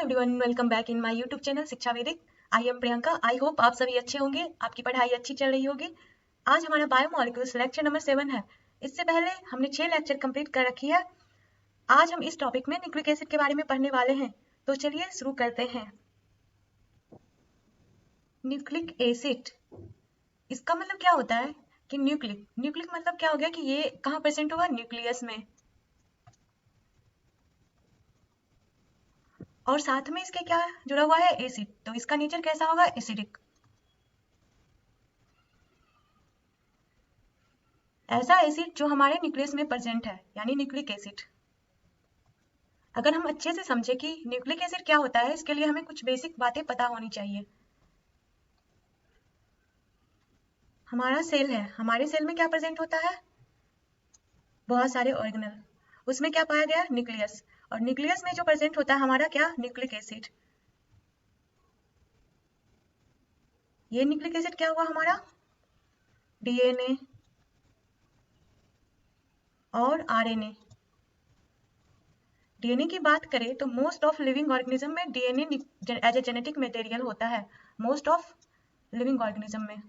Everyone, welcome back in my YouTube channel शिक्षा वैदिक। I am Priyanka. I hope आप सभी अच्छे होंगे, आपकी पढ़ाई अच्छी चल रही होगी। आज हमारा बायोमोलिक्यूल्स लेक्चर नंबर 7 है। इससे पहले हमने 6 लेक्चर कंप्लीट कर रखी है। आज हम इस टॉपिक में न्यूक्लिक एसिड के बारे में पढ़ने वाले हैं, तो चलिए शुरू करते हैं। न्यूक्लिक एसिड, इसका मतलब क्या होता है कि न्यूक्लिक न्यूक्लिक मतलब क्या हो गया कि ये कहाँ प्रेजेंट होगा, न्यूक्लियस में, और साथ में इसके क्या जुड़ा हुआ है, एसिड। तो इसका नेचर कैसा होगा, एसिडिक। ऐसा एसिड जो हमारे न्यूक्लियस में प्रेजेंट है, यानी न्यूक्लिक एसिड। अगर हम अच्छे से समझे कि न्यूक्लिक एसिड क्या होता है, इसके लिए हमें कुछ बेसिक बातें पता होनी चाहिए। हमारा सेल है, हमारे सेल में क्या प्रेजेंट होता है, बहुत सारे ऑर्गेनल। उसमें क्या पाया गया, न्यूक्लियस। और न्यूक्लियस में जो प्रेजेंट होता है हमारा क्या, न्यूक्लिक एसिड। ये न्यूक्लिक एसिड क्या हुआ हमारा, डीएनए और आरएनए। डीएनए की बात करें तो मोस्ट ऑफ लिविंग ऑर्गेनिज्म में DNA as a genetic material होता है, मोस्ट ऑफ लिविंग ऑर्गेनिज्म में।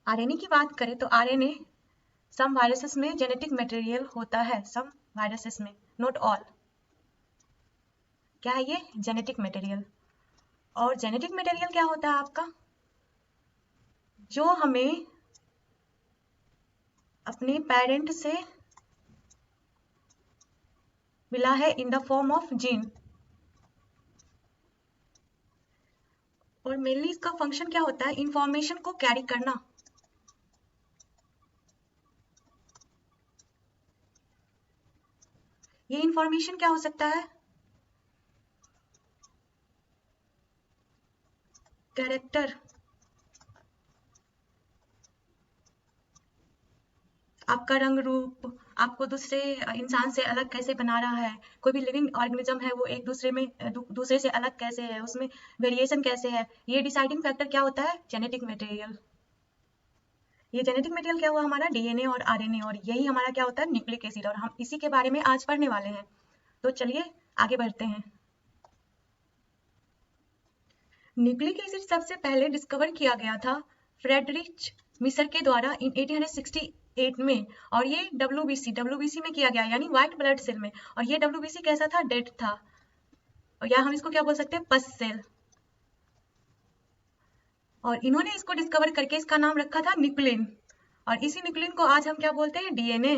आरएनए की बात करें तो आरएनए सम वायरसेस में जेनेटिक मटेरियल होता है, सम वायरसेस में, नॉट ऑल। क्या है ये, जेनेटिक मटेरियल। और जेनेटिक मटेरियल क्या होता है आपका, जो हमें अपने पेरेंट से मिला है in the form of gene. और मेनली इसका फंक्शन क्या होता है, इंफॉर्मेशन को कैरी करना। ये इंफॉर्मेशन क्या हो सकता है, कैरेक्टर, आपका रंग रूप, आपको दूसरे इंसान से अलग कैसे बना रहा है। कोई भी लिविंग ऑर्गेनिज्म है वो एक दूसरे में दूसरे से अलग कैसे है, उसमें वेरिएशन कैसे है, ये डिसाइडिंग फैक्टर क्या होता है, जेनेटिक मटेरियल। ये जेनेटिक मटेरियल क्या हुआ हमारा, डीएनए और आरएनए, और यही हमारा क्या होता है, न्यूक्लिक एसिड। और हम इसी के बारे में आज पढ़ने वाले हैं, तो चलिए आगे बढ़ते हैं। न्यूक्लिक एसिड सबसे पहले डिस्कवर किया गया था फ्रेडरिच मिसर के द्वारा इन 1868 में, और ये डब्ल्यूबीसी में किया गया, यानी व्हाइट ब्लड सेल में। और ये डब्ल्यूबीसी कैसा था, डेड था, और या हम इसको क्या बोल सकते हैं, पस सेल। और इन्होंने इसको डिस्कवर करके इसका नाम रखा था न्यूक्लिन, और इसी न्यूक्लिन को आज हम क्या बोलते हैं, डीएनए।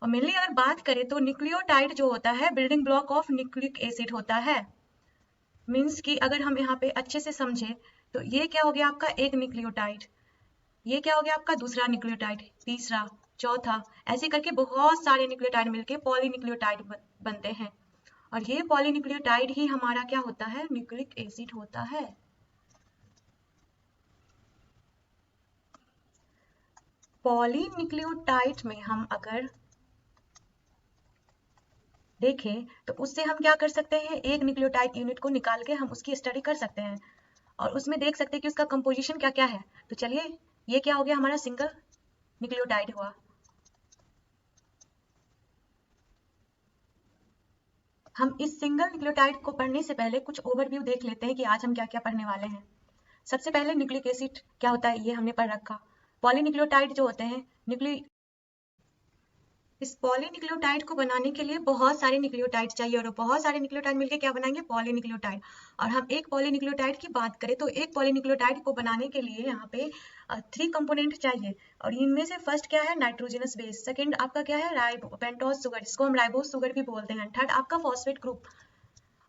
और मेनली अगर बात करें तो न्यूक्लियोटाइड जो होता है building block of nucleic acid होता है। मीन्स कि अगर हम यहाँ पे अच्छे से समझे तो ये क्या हो गया आपका, एक न्यूक्लियोटाइड, ये क्या हो गया आपका, दूसरा न्यूक्लियोटाइड, तीसरा, चौथा, ऐसे करके बहुत सारे न्यूक्लियोटाइड मिलके पॉलीन्यूक्लियोटाइड बनते हैं। और ये पॉलीन्यूक्लियोटाइड ही हमारा क्या होता है, न्यूक्लिक एसिड होता है। पॉलीन्यूक्लियोटाइड में हम अगर देखें तो उससे हम क्या कर सकते हैं, एक न्यूक्लियोटाइड यूनिट को निकाल के हम उसकी स्टडी कर सकते हैं, और उसमें देख सकते हैं कि उसका कंपोजिशन क्या क्या है। तो चलिए, ये क्या हो गया हमारा, सिंगल न्यूक्लियोटाइड हुआ। हम इस सिंगल न्यूक्लियोटाइड को पढ़ने से पहले कुछ ओवरव्यू देख लेते हैं कि आज हम क्या क्या पढ़ने वाले हैं। सबसे पहले न्यूक्लिक एसिड क्या होता है, ये हमने पढ़ रखा। पॉलीन्यूक्लियोटाइड जो होते हैं, इस पॉलीन्यूक्लियोटाइड को बनाने के लिए बहुत सारे न्यूक्लियोटाइड चाहिए, और बहुत सारे न्यूक्लियोटाइड मिलकर क्या बनाएंगे, पॉलीन्यूक्लियोटाइड। और हम एक पॉलीन्यूक्लियोटाइड की बात करें तो एक पॉलीन्यूक्लियोटाइड को बनाने के लिए यहाँ पे 3 कंपोनेंट चाहिए, और इनमें से फर्स्ट क्या है, नाइट्रोजनस बेस। सेकंड आपका क्या है, पेंटोज शुगर, जिसको हम राइबोज शुगर भी बोलते हैं। थर्ड आपका फॉस्फेट ग्रुप।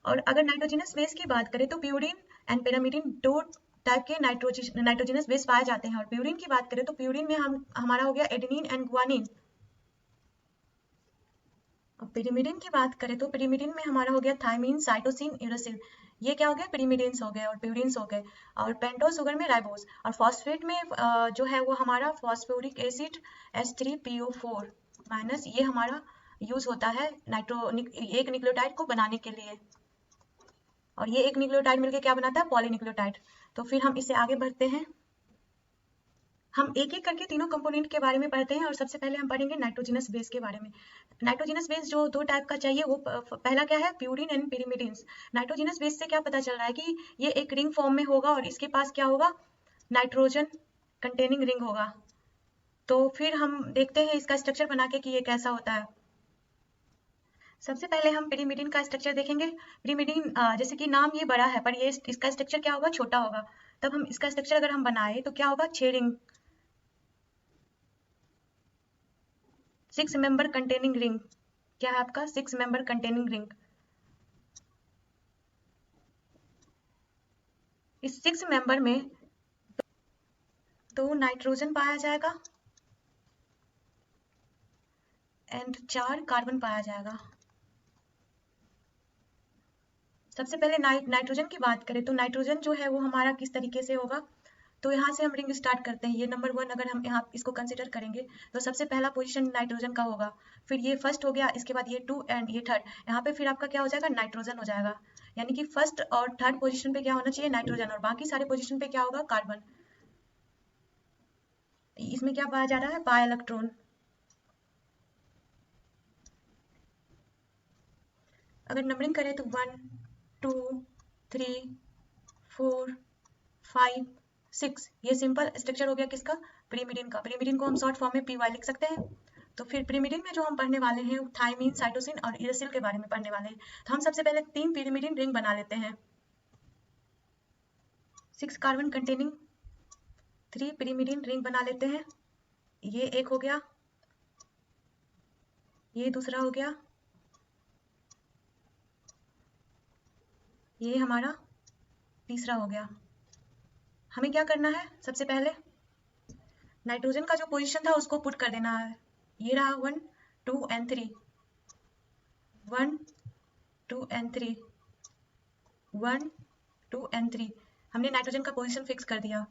और अगर नाइट्रोजनस बेस की बात करें तो प्यूरिन एंड पिरामिडिन, दो टाइप के नाइट्रोजनस बेस पाए जाते हैं। और प्यूरिन की बात करें तो प्यूरिन में हमारा हो गया एडेनिन एंड गुआनिन। पिरिमिडिन की बात करें तो पिरिमिडिन में हमारा हो गया थायमिन, साइटोसिन, यूरासिल। ये क्या हो गया, पिरिमिडिन्स हो गए और प्यूरिन्स हो गए। और पेंटोज शुगर में राइबोज। और फॉस्फेट में जो है वो हमारा फॉस्फोरिक एसिड H3PO4 माइनस, ये हमारा यूज होता है एक न्यूक्लियोटाइड को बनाने के लिए। और ये एक न्यूक्लियोटाइड मिलकर क्या बनाता है, पॉलीन्यूक्लियोटाइड। तो फिर हम इससे आगे बढ़ते हैं। हम एक एक करके तीनों कंपोनेंट के बारे में पढ़ते हैं और सबसे पहले हम पढ़ेंगे नाइट्रोजनस बेस के बारे में। नाइट्रोजनस बेस जो दो टाइप का चाहिए वो पहला क्या है, purine and pyrimidines. Nitrogenous base से क्या पता चल रहा है कि ये एक रिंग फॉर्म में होगा और इसके पास क्या होगा, नाइट्रोजन कंटेनिंग रिंग होगा। तो फिर हम देखते हैं इसका स्ट्रक्चर बना के कि ये कैसा होता है। सबसे पहले हम पिरिमिडिन का स्ट्रक्चर देखेंगे। पिरिमिडिन जैसे कि नाम ये बड़ा है पर ये इसका स्ट्रक्चर क्या होगा, छोटा होगा। तब हम इसका स्ट्रक्चर अगर हम बनाए तो क्या होगा, 6 रिंग, 6 मेंबर कंटेनिंग रिंग। क्या है आपका, 6 मेंबर कंटेनिंग रिंग। इस 6 मेंबर में 2 नाइट्रोजन पाया जाएगा एंड 4 कार्बन पाया जाएगा। सबसे पहले नाइट्रोजन की बात करें तो नाइट्रोजन जो है वो हमारा किस तरीके से होगा, तो यहाँ से हम रिंग स्टार्ट करते हैं। ये नंबर 1 अगर हम यहाँ इसको कंसिडर करेंगे तो सबसे पहला पोजीशन नाइट्रोजन का होगा, फिर ये फर्स्ट हो गया, इसके बाद ये 2 एंड ये थर्ड। यहाँ पे फिर आपका क्या हो जाएगा, नाइट्रोजन हो जाएगा। यानी कि फर्स्ट और थर्ड पोजीशन पे क्या होना चाहिए, नाइट्रोजन, और बाकी सारे पोजीशन पे क्या होगा, कार्बन। इसमें क्या पाया जा रहा है, बाय इलेक्ट्रॉन। अगर नंबरिंग करें तो 1 2 3 4 5 6, ये सिंपल स्ट्रक्चर हो गया किसका, पिरिमिडिन का। पिरिमिडिन को हम शॉर्ट फॉर्म में पीवाई लिख सकते हैं। तो फिर पिरिमिडिन में जो हम पढ़ने वाले हैं थायमीन, साइटोसिन और यूरेसिल के बारे में पढ़ने वाले हैं। तो हम सबसे पहले 3 पिरिमिडिन रिंग बना लेते हैं। 6 कार्बन कंटेनिंग 3 पिरिमिडिन रिंग बना लेते हैं। ये एक हो गया, ये दूसरा हो गया, ये हमारा तीसरा हो गया। हमें क्या करना है, सबसे पहले नाइट्रोजन का जो पोजीशन था उसको पुट कर देना है। ये रहा 1 2 एंड 3, 1 2 एंड 3, 1 2 एंड 3। हमने नाइट्रोजन का पोजीशन फिक्स कर दिया।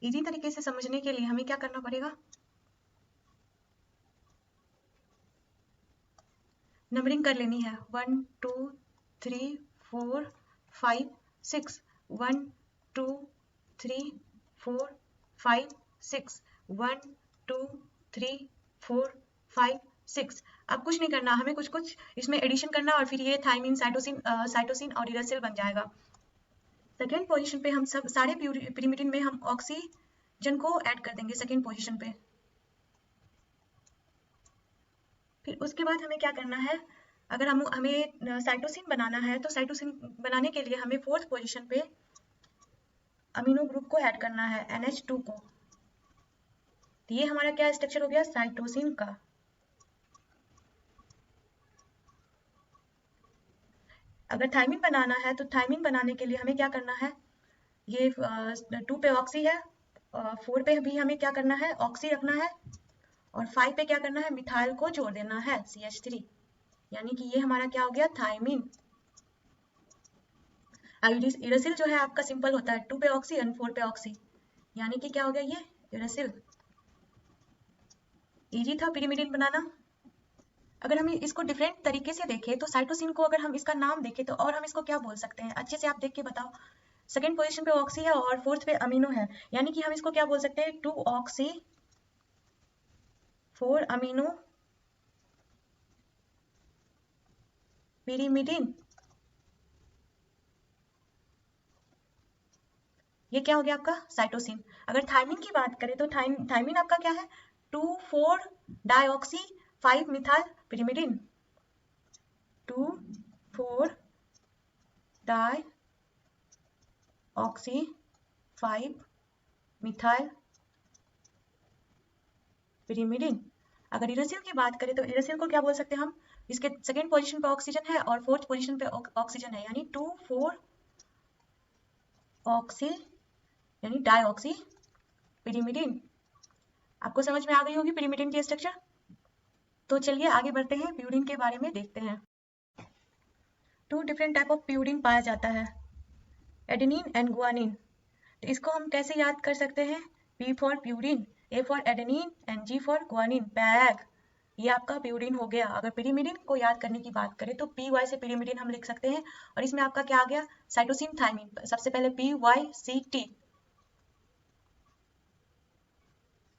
इजी तरीके से समझने के लिए हमें क्या करना पड़ेगा, नंबरिंग कर लेनी है। 1 2 3 4 5 6, 1 2 3 4 5 6, 1 2 3 4 5 6। अब कुछ नहीं करना, हमें कुछ कुछ इसमें एडिशन करना और फिर ये थायमीन, साइटोसिन और यूरेसिल बन जाएगा। सेकेंड पोजीशन पे हम सब सारे पिरिमिडिन में हम ऑक्सीजन को ऐड कर देंगे सेकेंड पोजीशन पे। फिर उसके बाद हमें क्या करना है, अगर हमें साइटोसिन बनाना है तो साइटोसिन बनाने के लिए हमें फोर्थ पोजीशन पे अमीनो ग्रुप को ऐड करना है, NH2 को। तो ये हमारा क्या स्ट्रक्चर हो गया, साइटोसिन का। अगर थायमीन बनाना है तो थायमीन बनाने के लिए हमें क्या करना है, ये 2 पे ऑक्सी है, 4 पे भी हमें क्या करना है, ऑक्सी रखना है, और 5 पे क्या करना है, मिथाइल को जोड़ देना है, CH3। यानी कि ये हमारा क्या हो गया, थायमीन। यूरेसिल जो है आपका सिंपल होता है 2 पे ऑक्सी एंड 4 पे ऑक्सी, यानी कि क्या हो गया, ये यूरेसिल। इजी था पिरिमिडिन बनाना। अगर हम इसको डिफरेंट तरीके से देखें तो साइटोसिन को अगर हम इसका नाम देखें तो और हम इसको क्या बोल सकते हैं, अच्छे से आप देख के बताओ। सेकेंड पोजीशन पे ऑक्सी है और फोर्थ पे अमीनो है, यानी कि हम इसको क्या बोल सकते हैं, 2 ऑक्सी 4 अमीनो पिरिमिडिन। ये क्या हो गया आपका, साइटोसिन। अगर थायमीन की बात करें तो थायमीन आपका क्या है, 2 4 dioxy 5 methyl pyrimidine, 2 4 di oxy 5 methyl pyrimidine. अगर यूरेसिल की बात करें तो यूरेसिल को क्या बोल सकते हैं हम, इसके सेकेंड पोजीशन पे ऑक्सीजन है और फोर्थ पोजीशन पे ऑक्सीजन है, यानी 2 4 ऑक्सी यानी डाइऑक्सी पिरिमिडिन। आपको समझ में आ गई होगी पिरिमिडिन की स्ट्रक्चर। तो चलिए आगे बढ़ते हैं, प्यूरिन के बारे में देखते हैं। 2 डिफरेंट टाइप ऑफ प्यूरिन पाया जाता है, एडेनिन एंड गुआनिन। तो इसको हम कैसे याद कर सकते हैं, P for purine, A for adenine and G for guanine, bag. ये आपका प्यूरिन हो गया। अगर पिरिमिडिन को याद करने की बात करें तो पी वाई से पिरिमिडिन हम लिख सकते हैं, और इसमें आपका क्या आ गया, साइटोसिन थाइमिन। सबसे पहले PYCT,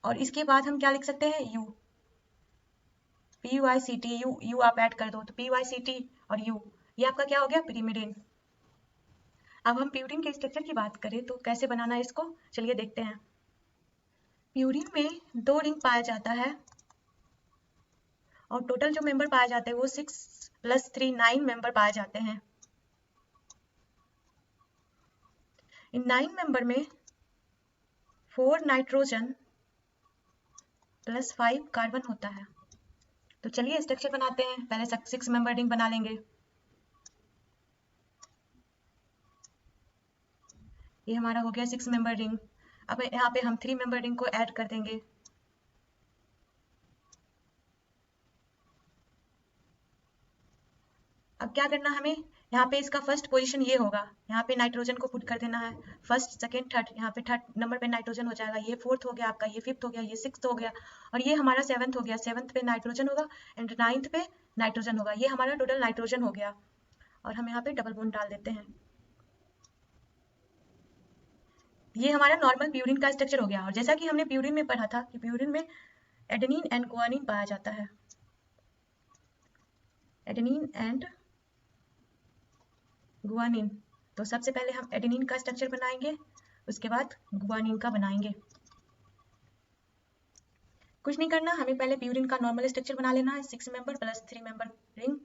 और इसके बाद हम क्या लिख सकते हैं, यू, PYCT, यू आप ऐड कर दो तो PYCT और यू, ये आपका क्या हो गया, पिरिमिडिन। अब हम प्यूरिन के स्ट्रक्चर की बात करें तो कैसे बनाना है इसको, चलिए देखते हैं। प्यूरिन में 2 रिंग पाया जाता है, और टोटल जो मेंबर पाए जाते हैं वो 6 + 3 9 मेंबर पाए जाते हैं। इन 9 मेंबर में 4 नाइट्रोजन + 5 कार्बन होता है। तो चलिए स्ट्रक्चर बनाते हैं। पहले 6 मेंबर रिंग बना लेंगे। ये हमारा हो गया 6 मेंबर रिंग। अब यहाँ पे हम 3 मेंबर रिंग को ऐड कर देंगे। अब क्या करना हमें, यहाँ पे इसका फर्स्ट पोजीशन ये होगा, यहाँ पे नाइट्रोजन को पुट कर देना है, फर्स्ट सेकंड थर्ड, यहाँ पे थर्ड नंबर पे नाइट्रोजन हो जाएगा, ये फोर्थ हो गया आपका, ये फिफ्थ हो गया, ये सिक्स्थ हो गया, और ये हमारा सेवंथ हो गया। सेवंथ पे नाइट्रोजन होगा एंड नाइन्थ पे नाइट्रोजन होगा। ये हमारा टोटल नाइट्रोजन हो गया, और हम यहाँ पे डबल बॉन्ड डाल देते हैं। ये हमारा नॉर्मल प्यूरिन का स्ट्रक्चर हो गया। और जैसा कि हमने प्यूरिन में पढ़ा था कि प्यूरिन में एडेनिन एंड गुआनिन पाया जाता है, एडेनिन एंड गुआनिन। तो सबसे पहले हम एडेनिन का स्ट्रक्चर बनाएंगे, उसके बाद गुआनिन का बनाएंगे। कुछ नहीं करना, हमें पहले प्यूरिन का नॉर्मल स्ट्रक्चर बना लेना है, 6 member + 3 member ring.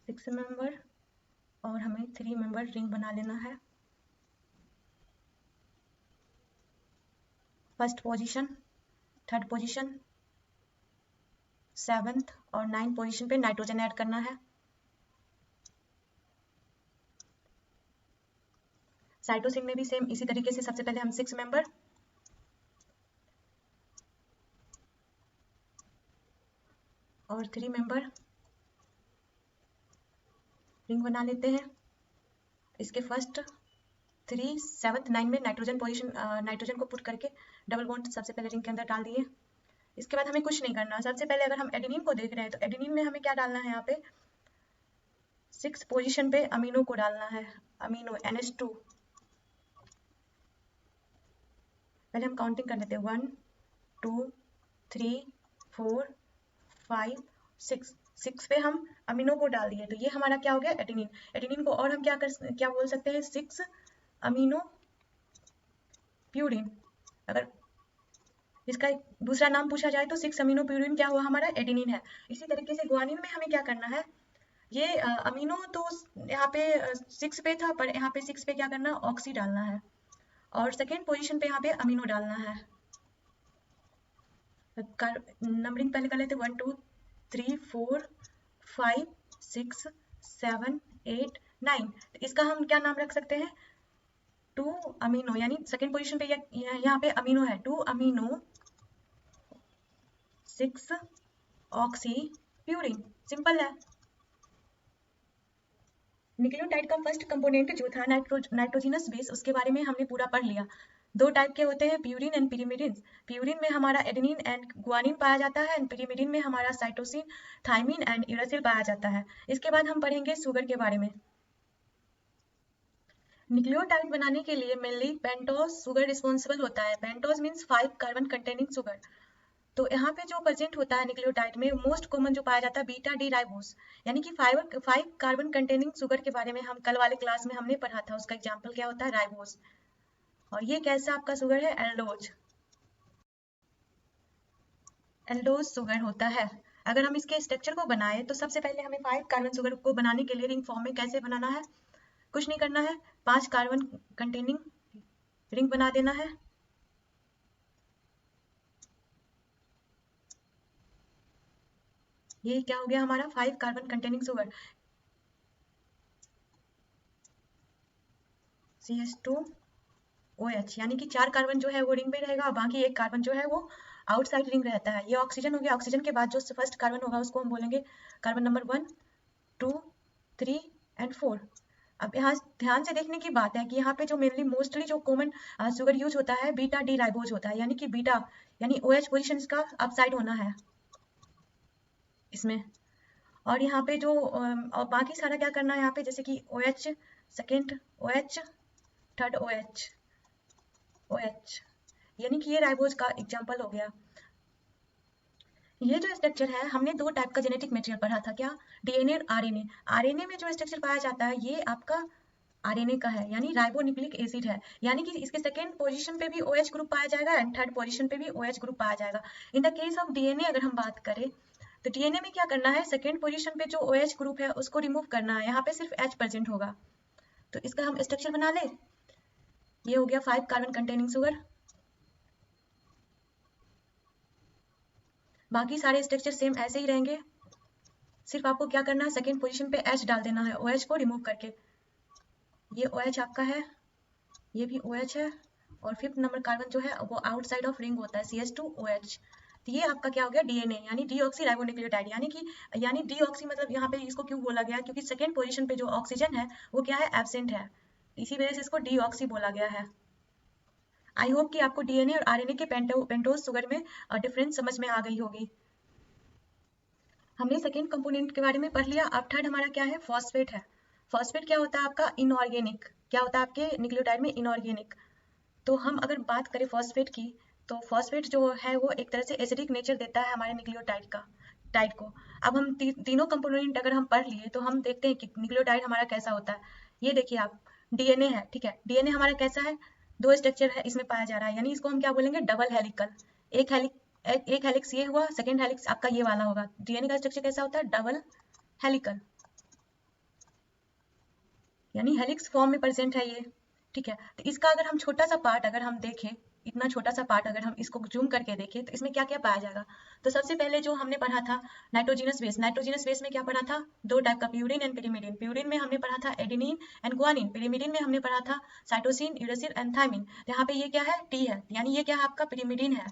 Six member और हमें 3 मेंबर रिंग बना लेना है। First position, third position, 7th और 9th पोजीशन पे नाइट्रोजन ऐड करना है। साइटोसिन में भी सेम इसी तरीके से सबसे पहले हम 6 मेंबर और 3 मेंबर रिंग बना लेते हैं। इसके फर्स्ट 3, 7th, 9 में नाइट्रोजन पोजीशन, नाइट्रोजन को पुट करके डबल बॉन्ड सबसे पहले रिंग के अंदर डाल दिए। इसके बाद हमें कुछ नहीं करना। सबसे पहले अगर हम एडेनिन को देख रहे हैं तो एडेनिन में हमें क्या डालना है, यहाँ पे 6 पोजीशन पे अमीनो को डालना है, अमीनो NH2। पहले हम काउंटिंग कर लेते हैं, 1 2 3 4 5 6, 6 पे हम अमीनो को डाल दिए, तो ये हमारा क्या हो गया, एडेनिन। एडेनिन को और हम क्या बोल सकते हैं, 6 अमीनो प्यूरिन। अगर इसका दूसरा नाम पूछा जाए तो 6 अमीनो प्यूरिन क्या हुआ, हमारा एडेनिन है। इसी तरीके से गुआनिन में हमें क्या करना है, ये अमीनो तो यहाँ पे 6 पे था, पर यहाँ पे 6 पे क्या करना, ऑक्सी डालना है, और सेकेंड पोजीशन पे यहाँ पे अमीनो डालना है। नंबरिंग पहले कर लेते, 1 2 3 4 5 6 7 8 9। इसका हम क्या नाम रख सकते हैं, 2 अमीनो, यानी सेकेंड पोजीशन पे यहाँ पे अमीनो है, 2 अमीनो 6 ऑक्सी प्यूरिन। सिंपल है। न्यूक्लियोटाइड का फर्स्ट कंपोनेंट जो था नाइट्रोजनस बेस, उसके बारे में हमने पूरा पढ़ लिया। 2 टाइप के होते हैं, प्यूरिन एंड पिरिमिडिन। प्यूरिन में हमारा एडेनिन एंड गुआनिन पाया जाता है, एंड पिरिमिडिन में हमारा साइटोसिन, थाइमिन एंड यूरासिल पाया जाता है। इसके बाद हम पढ़ेंगे शुगर के बारे में। न्यूक्लियोटाइड बनाने के लिए मेनली पेंटोस शुगर रिस्पॉन्सिबल होता है। Pentose means 5 carbon containing sugar. तो यहाँ पे जो प्रेजेंट होता है न्यूक्लियोटाइड में, मोस्ट कॉमन जो पाया जाता है बीटा डी राइबोस, यानी कि 5 कार्बन कंटेनिंग शुगर के बारे में हम कल वाले क्लास में हमने पढ़ा था। उसका एग्जांपल क्या होता है, राइबोस। और ये कैसा आपका शुगर है, एल्डोज, एल्डोज शुगर होता है। अगर हम इसके स्ट्रक्चर को बनाए तो सबसे पहले हमें 5 कार्बन शुगर को बनाने के लिए रिंग फॉर्म में कैसे बनाना है, कुछ नहीं करना है, 5 कार्बन कंटेनिंग रिंग बना देना है। ये क्या हो गया हमारा, 5 कार्बन कंटेनिंग शुगर, CH2OH, यानी कि 4 कार्बन जो है वो रिंग में रहेगा, और बाकी 1 कार्बन जो है वो आउटसाइड रिंग रहता है। ये ऑक्सीजन हो गया, ऑक्सीजन के बाद जो फर्स्ट कार्बन होगा उसको हम बोलेंगे कार्बन नंबर 1, 2, 3 एंड 4। अब यहाँ ध्यान से देखने की बात है कि यहाँ पे जो मेनली मोस्टली जो कॉमन शुगर यूज होता है बीटा डी राइबोज होता है, यानी कि बीटा यानी OH पोजीशन इसका अपसाइड होना है इसमें। और यहाँ पे जो और बाकी सारा क्या करना है यहाँ पे, जैसे कि OH second OH third OH, यानी कि ये राइबोज का एग्जाम्पल हो गया। ये जो स्ट्रक्चर है हमने 2 टाइप का जेनेटिक मटेरियल पढ़ा था, क्या, DNA और RNA। RNA में जो स्ट्रक्चर पाया जाता है ये आपका RNA का है, यानी राइबोन्यूक्लिक एसिड है, यानी कि इसके सेकेंड पोजीशन पे भी OH ग्रुप पाया जाएगा एंड थर्ड पोजीशन पे भी OH ग्रुप पाया जाएगा। In the case of DNA अगर हम बात करें तो DNA में क्या करना है, सेकेंड पोजीशन पे जो OH ग्रुप है उसको रिमूव करना है, यहाँ पे सिर्फ H प्रेजेंट होगा। तो इसका हम स्ट्रक्चर बना ले, ये हो गया 5 कार्बन कंटेनिंग शुगर। बाकी सारे स्ट्रक्चर सेम ऐसे ही रहेंगे, सिर्फ आपको क्या करना है, सेकेंड पोजीशन पे H डाल देना है OH को रिमूव करके। ये OH आपका है, ये भी OH है, और 5th नंबर कार्बन जो है वो आउटसाइड ऑफ रिंग होता है CH2OH। तो ये आपका क्या हो गया, DNA यानी डीऑक्सी राइबोन्यूक्लियोटाइड, यानी डीऑक्सी मतलब यहाँ पे इसको क्यों बोला गया, क्योंकि सेकेंड पोजीशन पे जो ऑक्सीजन है वो क्या है, एब्सेंट है, इसी वजह से इसको डीऑक्सी बोला गया है। आई होप कि आपको DNA और RNA के पेंटोज शुगर में डिफरेंस समझ में आ गई होगी। हमने सेकेंड कंपोनेंट के बारे में पढ़ लिया। अब थर्ड हमारा क्या है, फॉस्फेट है। फॉस्फेट क्या होता है आपका, इनऑर्गेनिक, क्या होता है आपके न्यूक्लियोटाइड में, इनऑर्गेनिक। तो हम अगर बात करें फॉस्फेट की, तो फॉस्फेट जो है वो एक तरह से एसिडिक नेचर देता है हमारे न्यूक्लियोटाइड का टाइड को। अब हम तीनों कंपोनेंट अगर हम पढ़ लिए तो हम देखते हैं कि न्यूक्लियोटाइड हमारा कैसा होता है। ये देखिए आप, DNA है, ठीक है, DNA हमारा कैसा है, 2 स्ट्रक्चर है इसमें पाया जा रहा है, यानी इसको हम क्या बोलेंगे, डबल हेलिकल। एक हेलिक्स ये हुआ, सेकेंड हेलिक्स आपका ये वाला होगा। DNA का स्ट्रक्चर कैसा होता है, डबल हेलिकल, यानी हेलिक्स फॉर्म में प्रेजेंट है ये, ठीक है। तो इसका अगर हम छोटा सा पार्ट अगर हम देखें, इतना छोटा सा पार्ट अगर हम इसको जूम करके देखें तो इसमें क्या क्या पाया जाएगा। तो सबसे पहले जो हमने पढ़ा था नाइट्रोजिनस बेस, नाइट्रोजिनस बेस में क्या पढ़ा था, 2 टाइप का, प्यूरिन एंड पिरिमिडिन। प्यूरिन में हमने पढ़ा था एडेनिन एंड गुआनिन, पिरिमिडिन में हमने पढ़ा था साइटोसिन, यूरासिल एंड थायमिन। यहाँ पे ये क्या है, T है, यानी ये क्या है आपका पिरिमिडिन है,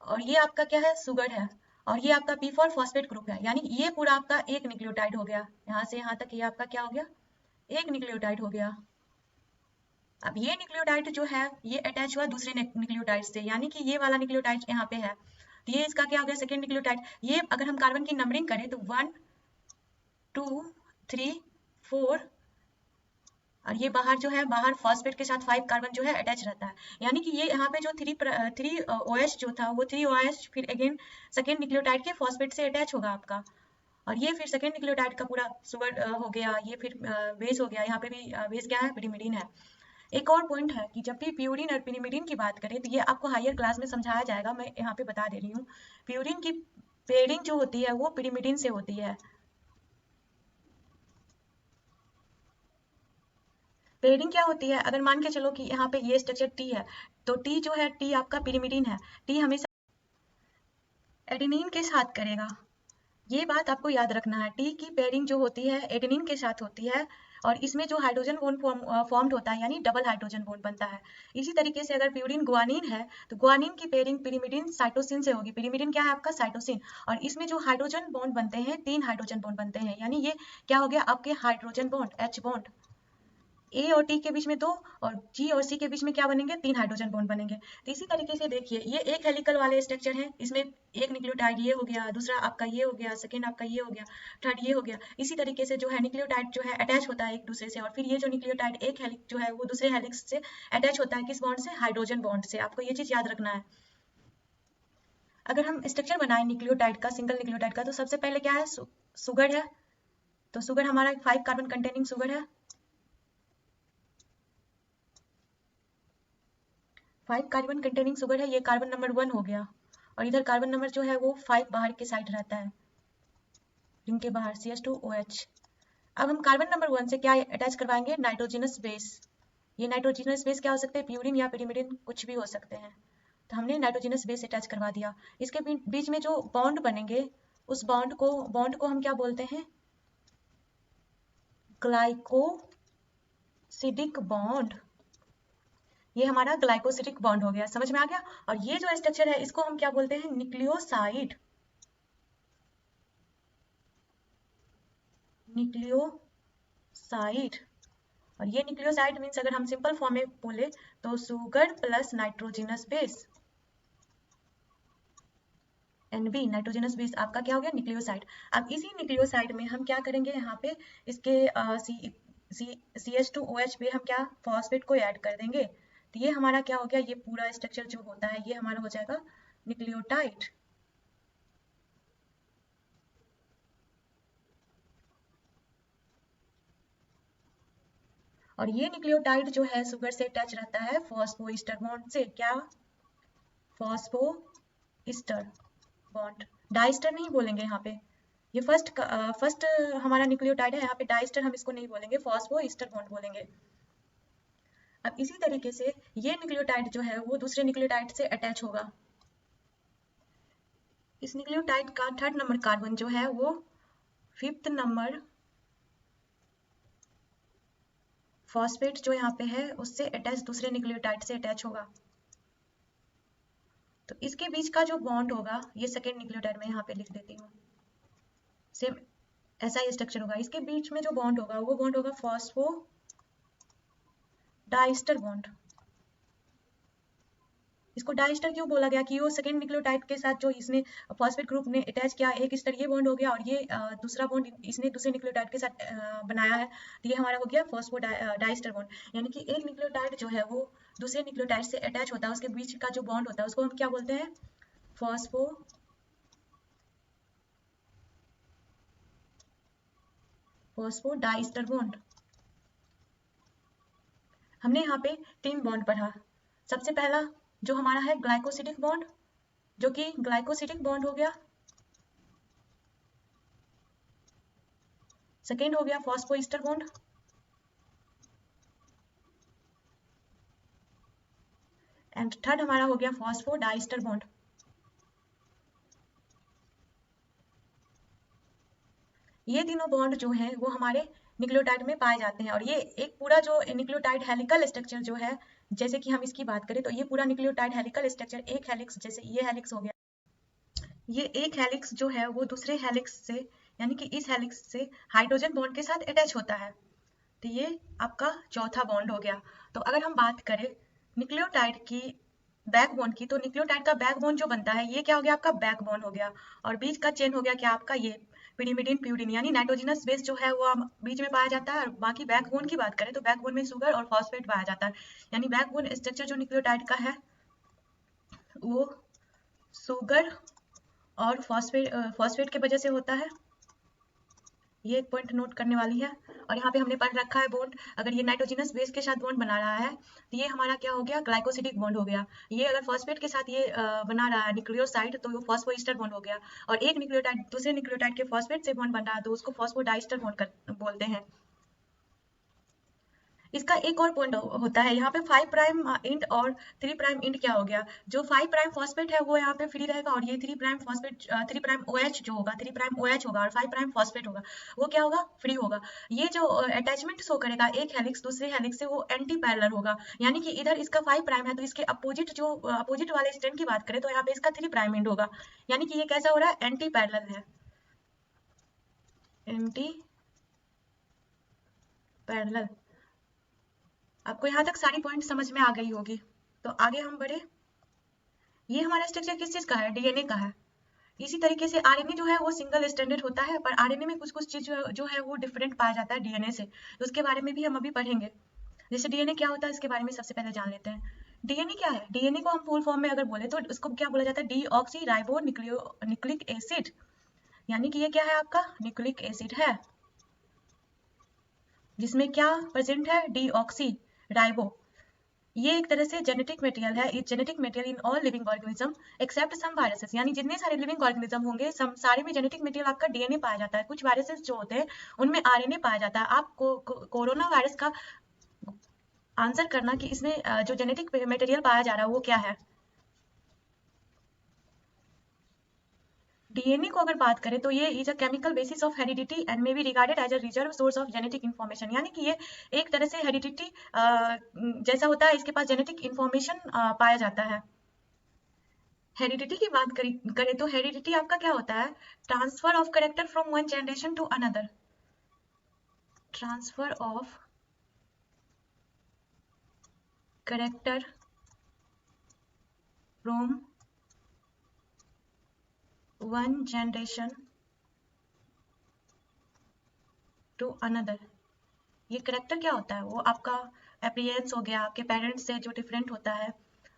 और ये आपका क्या है, सुगर है, और ये आपका P फॉर फॉस्फेट ग्रुप है, यानी ये पूरा आपका एक न्यूक्लियोटाइड हो गया। यहाँ से यहाँ तक ये आपका क्या हो गया, एक न्यूक्लियोटाइड हो गया। अब ये न्यूक्लियोटाइड जो है ये अटैच हुआ दूसरे न्यूक्लियोटाइड से, यानी कि ये वाला न्यूक्लियोटाइड यहाँ पे है, तो ये इसका क्या हो गया, सेकेंड न्यूक्लियोटाइड। ये अगर हम कार्बन की नंबरिंग करें तो 1 2 3 4, और ये बाहर जो है, बाहर फॉस्फेट के साथ 5 कार्बन जो है अटैच रहता है, यानी कि ये यहाँ पे जो 3 OH जो था वो 3 OH फिर अगेन सेकेंड न्यूक्लियोटाइड के फॉस्फेट से अटैच होगा आपका, और ये फिर सेकेंड न्यूक्लियोटाइड का पूरा शुगर हो गया, ये फिर बेस हो गया। यहाँ पे भी बेस क्या है, पिरिमिडिन है। एक और पॉइंट है कि जब भी प्यूरिन और पिरिमिडिन की बात करें तो ये आपको हायर क्लास में समझाया जाएगा, मैं यहाँ पे बता दे रही हूँ। प्यूरिन की पेयरिंग जो होती है वो पिरिमिडिन से होती है। पेयरिंग क्या होती है, अगर मान के चलो कि यहाँ पे ये स्ट्रक्चर T है, तो T जो है, T आपका पिरिमिडिन है, T हमेशा एडेनिन के साथ करेगा, ये बात आपको याद रखना है। टी की पेयरिंग जो होती है एडेनिन के साथ होती है, और इसमें जो हाइड्रोजन बॉन्ड फॉर्म्ड होता है, यानी डबल हाइड्रोजन बॉन्ड बनता है। इसी तरीके से अगर प्यूरिन गुआनिन है तो गुआनिन की पेयरिंग पिरिमिडिन साइटोसिन से होगी। पिरिमिडिन क्या है आपका, साइटोसिन, और इसमें जो हाइड्रोजन बॉन्ड बनते हैं 3 हाइड्रोजन बॉन्ड बनते हैं, यानी ये क्या हो गया आपके हाइड्रोजन बॉन्ड, H बॉन्ड। ए और टी के बीच में 2 और जी और सी के बीच में क्या बनेंगे, 3 हाइड्रोजन बॉन्ड बनेंगे। तो इसी तरीके से देखिए ये एक हेलिकल वाले स्ट्रक्चर है, इसमें एक न्यूक्लियोटाइड ये हो गया, दूसरा आपका ये हो गया, सेकंड आपका ये हो गया, थर्ड ये हो गया। इसी तरीके से जो है न्यूक्लियोटाइड जो है अटैच होता है एक दूसरे से, और फिर ये जो न्यूक्लियोटाइड एक हेलिक्स जो है वो दूसरे हेलिक्स से अटैच होता है, किस बॉन्ड से, हाइड्रोजन बॉन्ड से। आपको ये चीज याद रखना है। अगर हम स्ट्रक्चर बनाए न्यूक्लियोटाइड का, सिंगल न्यूक्लियोटाइड का, तो सबसे पहले क्या है, सुगर है। तो सुगर हमारा 5 कार्बन कंटेनिंग सुगर है, 5 कार्बन कंटेनिंग सुगर है, ये कार्बन नंबर 1 हो गया, और इधर कार्बन नंबर जो है वो 5 बाहर के साइड रहता है, रिंग के बाहर CH2OH। अब हम कार्बन नंबर 1 से क्या अटैच करवाएंगे, नाइट्रोजिनस बेस। ये नाइट्रोजिनस बेस क्या हो सकते हैं, प्यूरिन या पिरिमिडिन, कुछ भी हो सकते हैं। तो हमने नाइट्रोजिनस बेस अटैच करवा दिया। इसके बीच में जो बॉन्ड बनेंगे उस बॉन्ड को हम क्या बोलते हैं, ग्लाइकोसिडिक बॉन्ड। ये हमारा ग्लाइकोसिडिक बॉन्ड हो गया, समझ में आ गया। और ये जो स्ट्रक्चर है इसको हम क्या बोलते हैं, न्यूक्लियोसाइड। न्यूक्लियोसाइड। और ये न्यूक्लियोसाइड मीन्स अगर हम सिंपल फॉर्म में बोले तो sugar plus nitrogenous base, NB nitrogenous base आपका क्या हो गया, न्यूक्लियोसाइड। अब इसी न्यूक्लियोसाइड में हम क्या करेंगे, यहाँ पे इसके CH2OH पे हम क्या फॉस्फेट को ऐड कर देंगे, तो ये हमारा क्या हो गया, ये पूरा स्ट्रक्चर जो होता है ये हमारा हो जाएगा न्यूक्लियोटाइड। और ये न्यूक्लियोटाइड जो है शुगर से अटैच रहता है फॉस्फोइस्टर बॉन्ड से, क्या, फॉस्फोइस्टर बॉन्ड, डाइस्टर नहीं बोलेंगे यहाँ पे। ये फर्स्ट हमारा न्यूक्लियोटाइड है, यहाँ पे डाइस्टर हम इसको नहीं बोलेंगे, फॉस्फोइस्टर बॉन्ड बोलेंगे। अब इसी तरीके से ये न्यूक्लियोटाइड जो है वो दूसरे न्यूक्लियोटाइड से अटैच होगा। इस न्यूक्लियोटाइड का 3rd नंबर कार्बन जो है वो 5th नंबर फॉस्फेट जो यहाँ पे है उससे अटैच, दूसरे न्यूक्लियोटाइड से अटैच होगा। तो इसके बीच का जो बॉन्ड होगा, ये सेकेंड न्यूक्लियोटाइड में यहाँ पे लिख देती हूँ, सेम ऐसा ही स्ट्रक्चर होगा। इसके बीच में जो बॉन्ड होगा वो बॉन्ड होगा फॉस्फो डाइस्टर बॉन्ड। इसको डाइस्टर क्यों बोला गया, कि वो सेकेंड न्यूक्लियोटाइड के साथ जो इसने फॉस्फेट ग्रुप ने अटैच किया, एक स्तर ये बॉन्ड हो गया और ये दूसरा बॉन्ड इसने दूसरे न्यूक्लियोटाइड के साथ बनाया है, तो ये हमारा हो गया फॉस्फो डाइस्टर बॉन्ड। यानी कि एक न्यूक्लियोटाइड जो है वो दूसरे न्यूक्लियोटाइड से अटैच होता है, उसके बीच का जो बॉन्ड होता है उसको हम क्या बोलते हैं, फॉस्फो डाइस्टर बॉन्ड। हमने यहाँ पे 3 बॉन्ड पढ़ा। सबसे पहला जो हमारा है ग्लाइकोसिडिक बॉन्ड, जो कि ग्लाइकोसिडिक बॉन्ड हो गया। सेकेंड हो गया फॉस्फोइस्टर बॉन्ड। एंड थर्ड हमारा हो गया फॉस्फो डाइस्टर बॉन्ड। ये तीनों बॉन्ड जो है वो हमारे न्यूक्लियोटाइड में पाए जाते हैं। और ये एक पूरा जो न्यूक्लियोटाइड हेलिकल स्ट्रक्चर जो है, जैसे कि हम इसकी बात करें तो ये पूरा न्यूक्लियोटाइड हेलिकल स्ट्रक्चर, एक हेलिक्स, जैसे ये हेलिक्स हो गया, ये एक हेलिक्स जो है वो दूसरे हेलिक्स से, यानी कि इस हेलिक्स से हाइड्रोजन बॉन्ड के साथ अटैच होता है, तो ये आपका चौथा बॉन्ड हो गया। तो अगर हम बात करें न्यूक्लियोटाइड की बैकबोन की, तो न्यूक्लियोटाइड का बैकबोन जो बनता है ये क्या हो गया, आपका बैकबोन हो गया। और बीच का चेन हो गया क्या आपका, ये पिरिमिडिन प्यूरिन, यानी नाइट्रोजनस बेस जो है वो बीच में पाया जाता है। और बाकी बैकबोन की बात करें तो बैकबोन में शुगर और फॉस्फेट पाया जाता है। यानी बैकबोन स्ट्रक्चर जो न्यूक्लियोटाइड का है वो शुगर और फॉस्फेट के वजह से होता है। ये एक पॉइंट नोट करने वाली है। और यहाँ पे हमने पढ़ रखा है बॉन्ड, अगर ये नाइट्रोजनस बेस के साथ बॉन्ड बना रहा है तो ये हमारा क्या हो गया, ग्लाइकोसिडिक बॉन्ड हो गया। ये अगर फॉस्फेट के साथ ये बना रहा है न्यूक्लियोसाइड तो वो फॉस्फोइस्टर बॉन्ड हो गया। और एक न्यूक्लियोटाइड दूसरे न्यूक्लियोटाइड के फॉस्फेट से बॉन्ड बन रहा है तो उसको फॉस्फोडाइस्टर बॉन्ड बोलते हैं। इसका एक और पॉइंट होता है यहाँ पे 5 प्राइम इंट और 3 प्राइम इंट क्या हो गया, जो 5 प्राइम फॉस्फेट है वो यहाँ पे फ्री रहेगा और ये 3 प्राइम फॉस्फेट 3 प्राइम OH जो होगा, 3 प्राइम OH होगा और 5 प्राइम फॉस्फेट होगा, वो क्या होगा, फ्री होगा। ये जो अटैचमेंट शो करेगा एक हेलिक्स दूसरे हेलिक्स से, वो एंटी पैरेलल होगा। यानी कि इधर इसका 5 प्राइम है तो इसके अपोजिट जो अपोजिट वाले स्ट्रैंड की बात करें तो यहाँ पे इसका 3 प्राइम इंट होगा। यानी कि ये कैसा हो रहा है, एंटी पैरेलल है, एंटी पैरेलल। आपको यहाँ तक सारी पॉइंट समझ में आ गई होगी। तो आगे हम बढ़े। ये हमारा स्ट्रक्चर किस चीज का है, DNA का है। इसी तरीके से RNA जो है वो सिंगल स्टैंडर्ड होता है, पर RNA में कुछ कुछ चीज जो है वो डिफरेंट पाया जाता है DNA से, तो उसके बारे में भी हम अभी पढ़ेंगे। जैसे DNA क्या होता है इसके बारे में सबसे पहले जान लेते हैं। DNA क्या है, DNA को हम फुल फॉर्म में अगर बोले तो उसको क्या बोला जाता है, डीऑक्सी राइबो न्यूक्लिक एसिड। यानी कि ये क्या है, आपका न्यूक्लिक एसिड है जिसमें क्या प्रेजेंट है, डीऑक्सी राइबो। ये एक तरह से जेनेटिक मटेरियल है, it genetic material in all living organism except some viruses. यानी जितने सारे लिविंग ऑर्गेनिज्म होंगे सारे में जेनेटिक मटेरियल आपका डीएनए पाया जाता है। कुछ वायरसेस जो होते हैं उनमें आरएनए पाया जाता है। आपको कोरोना वायरस का आंसर करना कि इसमें जो जेनेटिक मटेरियल पाया जा रहा है वो क्या है। डीएनए को अगर बात करें तो ये is a chemical basis of heredity and may be regarded as a reserve source of genetic information, यानी कि ये एक तरह से हेरिडिटी जैसा होता है, इसके पास जेनेटिक इन्फॉर्मेशन पाया जाता है। हेरिडिटी की बात करें तो हेरिडिटी आपका क्या होता है, transfer of character from one generation to another, transfer of character from one generation to another. ये करेक्टर क्या होता है, वो आपका अपीयरेंस हो गया, आपके पेरेंट्स से जो डिफरेंट होता है,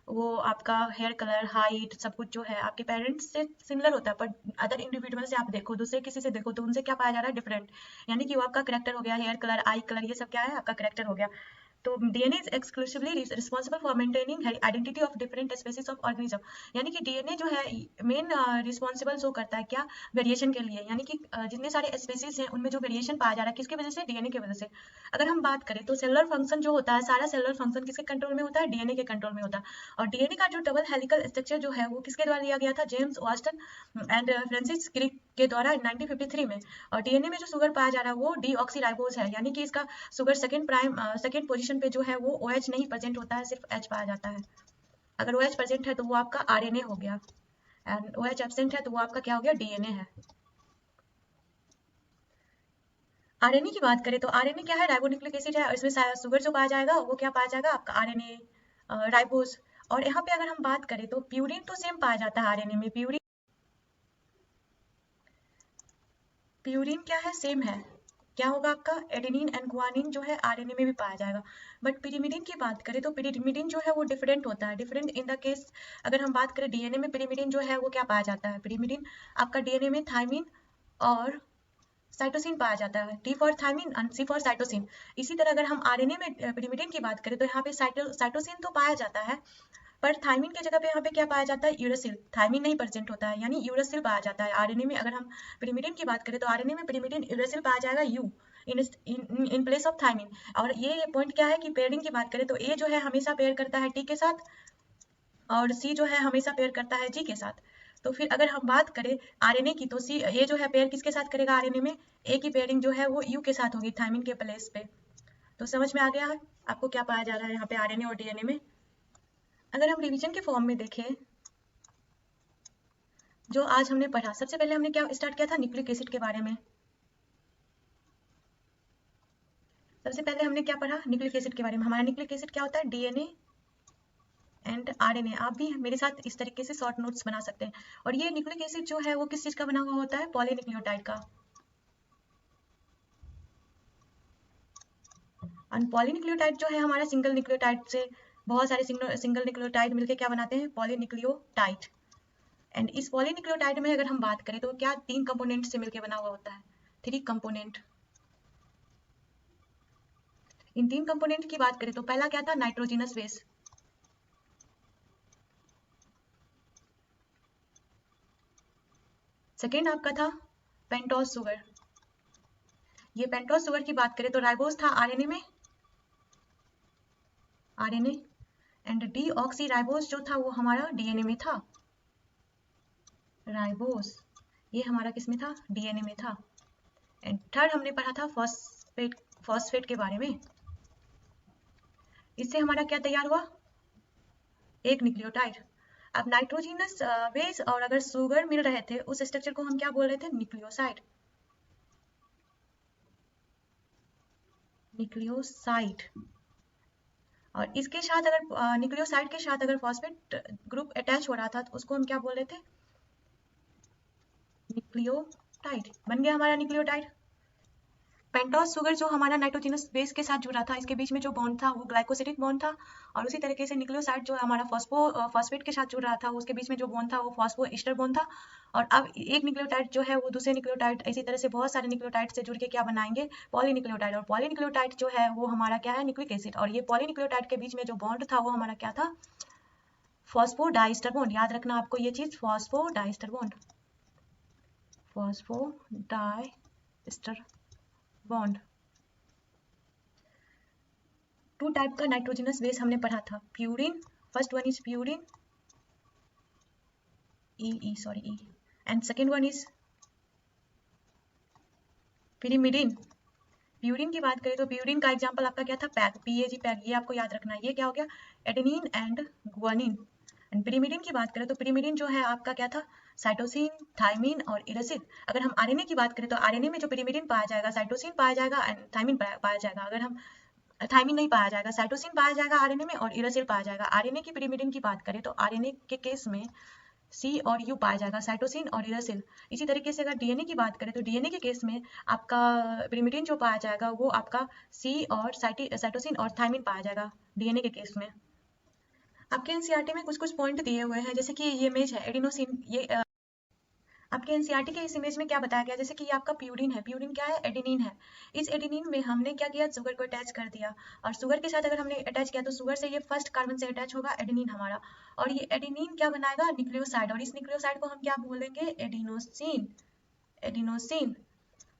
वो आपका हेयर कलर, हाइट, सब कुछ जो है आपके पेरेंट्स से सिमिलर होता है, पर अदर इंडिविजुअल से आप देखो, दूसरे किसी से देखो तो उनसे क्या पाया जा रहा है, डिफरेंट, यानी कि वो आपका करेक्टर हो गया, हेयर कलर, आई कलर, ये सब क्या है, आपका करेक्टर हो गया। तो DNA is exclusively responsible for maintaining identity of different species of organism, यानी कि डीएनए जो है मेन रिस्पॉन्सिबल शो करता है क्या, वेरिएशन के लिए, यानी कि जितने सारे स्पेसीज हैं उनमें जो वेरिएशन पाया जा रहा है किसकी वजह से, डीएनए की वजह से। अगर हम बात करें तो सेलुलर फंक्शन जो होता है, सारा सेलुलर फंक्शन किसके कंट्रोल में होता है, डीएनए के कंट्रोल में होता है। और डीएनए का जो डबल हेलिकल स्ट्रक्चर जो है वो किसके द्वारा दिया गया था, James Watson and Francis Crick के द्वारा 1953 में। और डीएनए में जो शुगर पाया जा रहा है वो डीऑक्सीराइबोज है, यानी कि इसका शुगर सेकंड पोजीशन पे जो है वो OH नहीं प्रेजेंट होता है, सिर्फ H पाया जाता है। अगर OH प्रेजेंट है तो वो आपका आरएनए हो गया, एंड OH एब्सेंट है तो वो आपका क्या हो गया, डीएनए है। आरएनए की बात करें तो आरएनए क्या है, राइबोन्यूक्लिक एसिड है, और इसमें शुगर जो पाया जाएगा वो क्या पाया जाएगा, आपका आरएनए, राइबोस। और यहाँ पे अगर हम बात करें तो प्यूरिन तो सेम पाया जाता है आरएनए में, प्यूरिन क्या है, सेम है, क्या होगा आपका, एडेनिन एंड गुआनिन जो है आरएनए में भी पाया जाएगा। बट पिरिमिडिन की बात करें तो पिरिमिडिन जो है वो डिफरेंट होता है, डिफरेंट इन द केस। अगर हम बात करें डीएनए में पिरिमिडिन जो है वो क्या पाया जाता है, पिरिमिडिन आपका डीएनए में थायमिन और साइटोसिन पाया जाता है, T for thymine and C for cytosine. इसी तरह अगर हम आरएनए में पिरिमिडिन की बात करें तो यहाँ पे साइटोसिन तो पाया जाता है, पर थायमिन की जगह पे यहाँ पे क्या पाया जाता है, यूरासिल, थायमिन नहीं प्रेजेंट होता है, यानी यूरासिल पाया जाता है आरएनए में। अगर हम पिरिमिडिन की बात करें तो आरएनए में पिरिमिडिन यूरासिल पाया जाएगा, U in place of thymine. और ये पॉइंट क्या है कि पेयरिंग की बात करें तो ए जो है हमेशा पेयर करता है टी के साथ, और सी जो है हमेशा पेयर करता है जी के साथ। तो फिर अगर हम बात करें आरएनए की तो सी ए जो है पेयर किसके साथ करेगा, आरएनए में ए की पेयरिंग जो है वो यू के साथ होगी, थायमिन के प्लेस पे। तो समझ में आ गया है आपको क्या पाया जा रहा है यहाँ पे आरएनए और डीएनए में। अगर हम रिवीजन के फॉर्म में देखें जो आज हमने पढ़ा, सबसे पहले हमने क्या स्टार्ट किया था, न्यूक्लिक एसिड के बारे में। सबसे पहले हमने क्या पढ़ा, न्यूक्लिक एसिड के बारे में। हमारा न्यूक्लिक एसिड क्या होता है, डीएनए एंड आरएनए। आप भी मेरे साथ इस तरीके से शॉर्ट नोट्स बना सकते हैं। और ये न्यूक्लिक एसिड जो है वो किस चीज का बना हुआ होता है, पॉलीन्यूक्लियोटाइड का। और पॉलीन्यूक्लियोटाइड जो है हमारा सिंगल न्यूक्लियोटाइड से बहुत सारे सिंगल न्यूक्लियोटाइड मिलकर क्या बनाते हैं, पॉलीन्यूक्लियोटाइड। एंड इस पॉलीन्यूक्लियोटाइड में अगर हम बात करें तो क्या 3 कंपोनेंट से मिलकर बना हुआ होता है, 3 कंपोनेंट। इन 3 कंपोनेंट की बात करें तो पहला क्या था, नाइट्रोजनस बेस। सेकेंड आपका था पेंटोज शुगर। ये पेंटोज शुगर की बात करें तो राइबोस था आरएनए में, आरएनए। एंड डीऑक्सी राइबोस जो था वो हमारा डीएनए में था, राइबोस ये हमारा किसमें था, डीएनए में था। एंड थर्ड हमने पढ़ा था फॉस्फेट, फॉस्फेट के बारे में। इससे हमारा क्या तैयार हुआ, एक न्यूक्लियोटाइड। अब नाइट्रोजनस बेस और अगर शुगर मिल रहे थे उस स्ट्रक्चर को हम क्या बोल रहे थे, न्यूक्लियोसाइड, न्यूक्लियोसाइड। और इसके साथ अगर न्यूक्लियोसाइड के साथ अगर फॉस्फेट ग्रुप अटैच हो रहा था तो उसको हम क्या बोल रहे थे, न्यूक्लियोटाइड। बन गया हमारा न्यूक्लियोटाइड। पेंटोज शुगर जो हमारा नाइट्रोजनस बेस के साथ जुड़ा था, इसके बीच में जो बॉन्ड था वो ग्लाइकोसिडिक बॉन्ड था। और उसी तरीके से न्यूक्लियोसाइड जो हमारा फॉस्फेट के साथ जुड़ रहा था उसके बीच में जो बॉन्ड था वो फॉस्फो ईस्टर बॉन्ड था। और अब एक न्यूक्लियोटाइड जो है वो दूसरे न्यूक्लियोटाइड, इसी तरह से बहुत सारे न्यूक्लियोटाइड से जुड़ के क्या बनाएंगे, पॉलीन्यूक्लियोटाइड। और पॉलीन्यूक्लियोटाइड जो है वो हमारा क्या है, न्यूक्लिक एसिड। और ये पॉलीन्यूक्लियोटाइड के बीच में जो बॉन्ड था वो हमारा क्या था, फॉस्फोडाइस्टर बॉन्ड। याद रखना आपको ये चीज, phosphodiester bond, phosphodiester bond. 2 type का नाइट्रोजनस बेस हमने पढ़ा था, purine, first one is purine, E and second one is pyrimidine. Purine की बात करें तो प्यूरिन का एग्जांपल आपका क्या था, पैक, PAG पैक, ये आपको याद रखना है। ये क्या हो गया, adenine and guanine. And pyrimidine की बात करें तो पिरिमिडिन जो है आपका क्या था, साइटोसिन, थायमिन और इरसिल। अगर हम आरएनए की बात करें तो आरएनए में जो पिरिमिडिन पाया जाएगा, साइटोसिन पाया जाएगा एंड थायमिन पाया जाएगा। अगर हम थायमिन नहीं पाया जाएगा, साइटोसिन पाया जाएगा आरएनए में और इरसिल पाया जाएगा। आरएनए की पिरिमिडिन की बात करें तो आरएनए के केस में C और U पाया जाएगा, साइटोसिन और इरसिल। इसी तरीके से अगर डीएनए की बात करें तो डीएनए के केस में आपका पिरिमिडिन जो पाया जाएगा वो आपका C और साइटोसिन और थायमिन पाया जाएगा डीएनए के केस में। आपके एनसीईआरटी में कुछ कुछ पॉइंट दिए हुए हैं, जैसे कि ये इमेज है एडिनोसिन, ये आपके एनसीईआरटी के इस इमेज में क्या बताया गया, जैसे कि ये आपका प्यूरिन है, प्यूरिन क्या है, एडेनिन है। इस एडेनिन में हमने क्या किया, शुगर को अटैच कर दिया, और शुगर के साथ अगर हमने अटैच किया तो शुगर से ये फर्स्ट कार्बन से अटैच होगा एडेनिन हमारा, और ये एडेनिन क्या बनाएगा, न्यूक्लियोसाइड, और इस न्यूक्लियोसाइड को हम क्या बोलेंगे, एडिनोसिन, एडिनोसिन।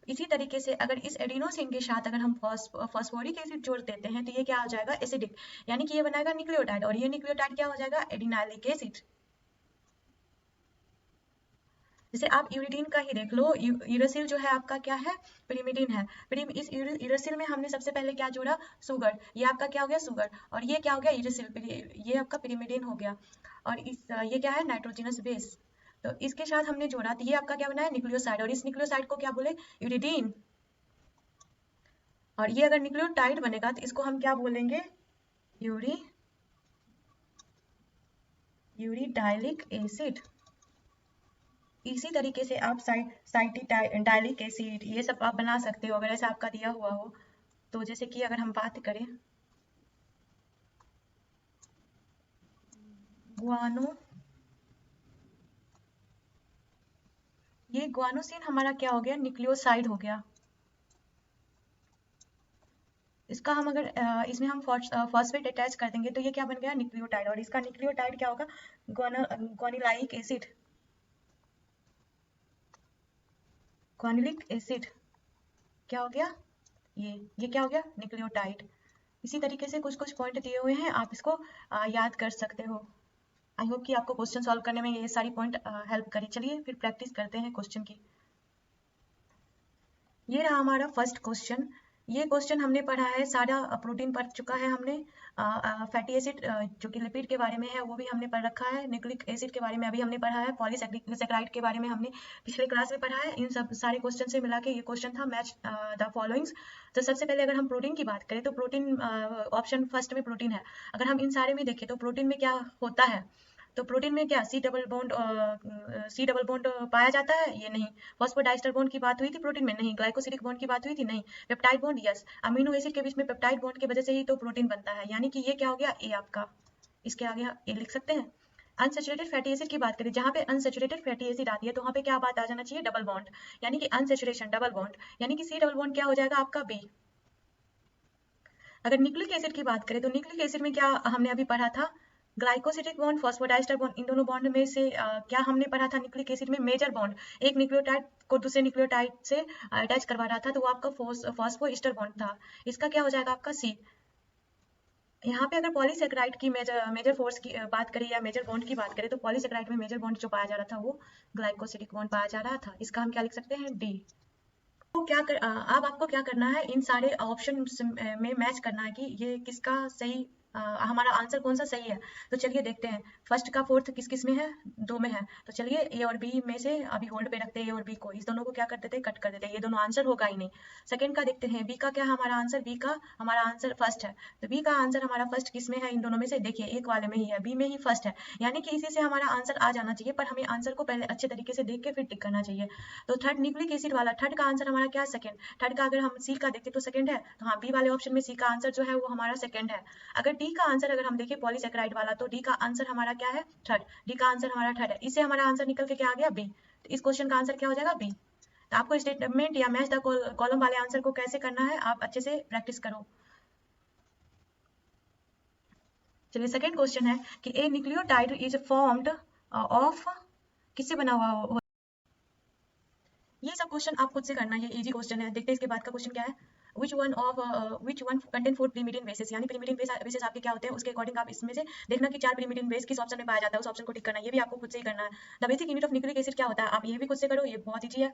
इसी तरीके से अगर इस एडिनोसिन के साथ अगर हम फॉस्फोरिक एसिड जोड़ देते हैं तो ये क्या हो जाएगा, एसिडिक, यानी कि ये बनाएगा न्यूक्लियोटाइड, और ये न्यूक्लियोटाइड क्या हो जाएगा, एडिनाइलिक एसिड। जैसे आप यूरिडीन का ही देख लो, यूरासिल जो है आपका क्या है, पिरिमिडिन है। इस यूरासिल में हमने सबसे पहले क्या जोड़ा, शुगर, ये आपका क्या हो गया, शुगर, और ये क्या हो गया, यूरासिल, ये आपका पिरिमिडिन हो गया, और इस ये क्या है, नाइट्रोजनस बेस, तो इसके साथ हमने जोड़ा तो ये आपका क्या बना है, न्यूक्लियोसाइड, और इस न्यूक्लियोसाइड को क्या बोले, यूरिडीन। और ये अगर न्यूक्लियोटाइड बनेगा तो इसको हम क्या बोलेंगे, यूरिडाइलिक एसिड। इसी तरीके से आप डाइलिक एसिड ये सब आप बना सकते हो अगर ऐसा आपका दिया हुआ हो। तो जैसे कि अगर हम बात करें गुआनो, ये गुआनोसिन हमारा क्या हो गया, न्यूक्लियोसाइड हो गया। इसका हम अगर इसमें हम फॉस्फेट अटैच कर देंगे तो ये क्या बन गया, न्यूक्लियोटाइड, और इसका न्यूक्लियोटाइड क्या होगा, ग्वानिलाइक एसिड, ग्वानिलिक एसिड क्या हो गया, ये क्या हो गया, न्यूक्लियोटाइड। इसी तरीके से कुछ कुछ पॉइंट दिए हुए हैं, आप इसको याद कर सकते हो। आई होप कि आपको क्वेश्चन सॉल्व करने में ये सारी पॉइंट हेल्प करी। चलिए फिर प्रैक्टिस करते हैं क्वेश्चन की। ये रहा हमारा फर्स्ट क्वेश्चन। ये क्वेश्चन हमने पढ़ा है, सारा प्रोटीन पढ़ चुका है हमने, फैटी एसिड जो कि लिपिड के बारे में है वो भी हमने पढ़ रखा है, न्यूक्लिक एसिड के बारे में अभी हमने पढ़ा है, पॉलीसेकेराइड के बारे में हमने पिछले क्लास में पढ़ा है। इन सब सारे क्वेश्चन से मिला के ये क्वेश्चन था, मैच द फॉलोइंग्स। तो सबसे पहले अगर हम प्रोटीन की बात करें तो प्रोटीन ऑप्शन फर्स्ट में प्रोटीन है। अगर हम इन सारे में देखें तो प्रोटीन में क्या होता है, तो प्रोटीन में क्या सी डबल बॉन्ड पाया जाता है, ये नहीं। फॉस्फोडाइस्टर बॉन्ड की बात हुई थी प्रोटीन में, नहीं। ग्लाइकोसिडिक बॉन्ड की बात हुई थी, नहीं। Peptide bond, yes. Amino acid के बीच में पेप्टाइड बॉन्ड की वजह से ही तो प्रोटीन बनता है, यानी कि ये क्या हो गया, ए आपका। इसके आगे ए लिख सकते हैं। अनसेचुरेटेड फैटी एसिड की बात करें, जहां पे अनसेचुरेटेड फैटी एसिड आती है तो वहां पे क्या बात आ जाना चाहिए, डबल बॉन्ड, यानी कि अनसेचुरेशन डबल बॉन्ड, यानी कि सी डबल बॉन्ड क्या हो जाएगा आपका, बी। अगर न्यूक्लिक एसिड की बात करें तो न्यूक्लिक एसिड में क्या हमने अभी पढ़ा था, ग्लाइकोसिडिक बॉन्ड, फॉस्फोडाइस्टर बॉन्ड, इन दोनों बॉन्ड में से क्या हमने पढ़ा था, न्यूक्लिक एसिड में मेजर बॉन्ड, एक न्यूक्लियोटाइड को दूसरे न्यूक्लियोटाइड से अटैच करवा रहा था, तो वो आपका फॉस्फोइस्टर बॉन्ड था। इसका क्या हो जाएगा आपका, सी। यहाँ पे अगर पॉलीसेकेराइड की मेजर फोर्स की बात करें या मेजर बॉन्ड की बात करें तो पॉलीसेकेराइड में मेजर बॉन्ड जो पाया जा रहा था वो ग्लाइकोसिडिक बॉन्ड पाया जा रहा था, इसका हम क्या लिख सकते हैं, डी। तो अब आपको क्या करना है, इन सारे ऑप्शन में मैच करना है कि ये किसका सही, हमारा आंसर कौन सा सही है। तो चलिए देखते हैं, फर्स्ट का फोर्थ किस किस में है, दो में है। तो चलिए ए और बी में से अभी होल्ड पे रखते हैं, ए और बी को, इस दोनों को क्या कर देते हैं, कट कर देते हैं, ये दोनों आंसर होगा ही नहीं। सेकंड का देखते हैं, बी का क्या है हमारा आंसर, बी का हमारा आंसर फर्स्ट है, तो बी का आंसर हमारा फर्स्ट किस में है, इन दोनों में से देखिए एक वाले में ही है, बी में ही फर्स्ट है, यानी कि इसी से हमारा आंसर आ जाना चाहिए, पर हमें आंसर को पहले अच्छे तरीके से देख के फिर टिक करना चाहिए। तो थर्ड न्यूक्लिक एसिड वाला, थर्ड का आंसर हमारा क्या है, सेकंड। थर्ड का अगर हम सी का देखें तो सेकंड है, तो हाँ, बी वाले ऑप्शन में सी का आंसर जो है वो हमारा सेकंड है। अगर डी का आंसर अगर हम देखें पॉलीसेकेराइड वाला, तो डी का आंसर हमारा क्या है, थर्ड, डी का आंसर हमारा थर्ड है, इससे हमारा आंसर निकल के क्या आ गया, बी। तो इस क्वेश्चन का आंसर क्या हो जाएगा, बी। तो आपको स्टेटमेंट या मैच द कॉलम वाले आंसर को कैसे करना है, आप अच्छे से प्रैक्टिस करो। चलिए सेकंड क्वेश्चन है कि ए न्यूक्लियोटाइड इज फॉर्म्ड ऑफ, किससे बना हुआ, ये सब क्वेश्चन आप खुद से करना है, ये इजी क्वेश्चन है। देखते हैं इसके बाद का क्वेश्चन क्या है। विच वन कंटेन 4 प्रीमीडियन बेसिस, यानी प्रीमीडियन बेसिस आपके क्या होते हैं, उसके अकॉर्डिंग आप इसमें से देखना कि 4 प्रीमीडियन बेस किस ऑप्शन में पाया जाता है, उस ऑप्शन को टिक करना, ये भी आपको खुद से ही करना है। The basic unit of nucleic acid क्या होता है, आप ये भी खुद से करो, ये बहुत ईजी है।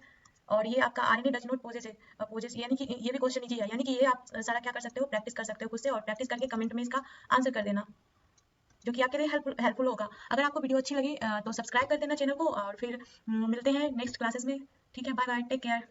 और ये आपका RNA does not possess possess, यानी कि ये भी क्वेश्चन ईजी है, यानी कि ये आप सारा क्या कर सकते हो, प्रैक्टिस कर सकते हो खुद से, और प्रैक्टिस करके कमेंट में इसका आंसर कर देना, जो कि आपके लिए हेल्पफुल होगा। अगर आपको वीडियो अच्छी लगी तो सब्सक्राइब कर देना चैनल को, और फिर मिलते हैं नेक्स्ट क्लासेस में। ठीक है, बाय बाय, टेक केयर।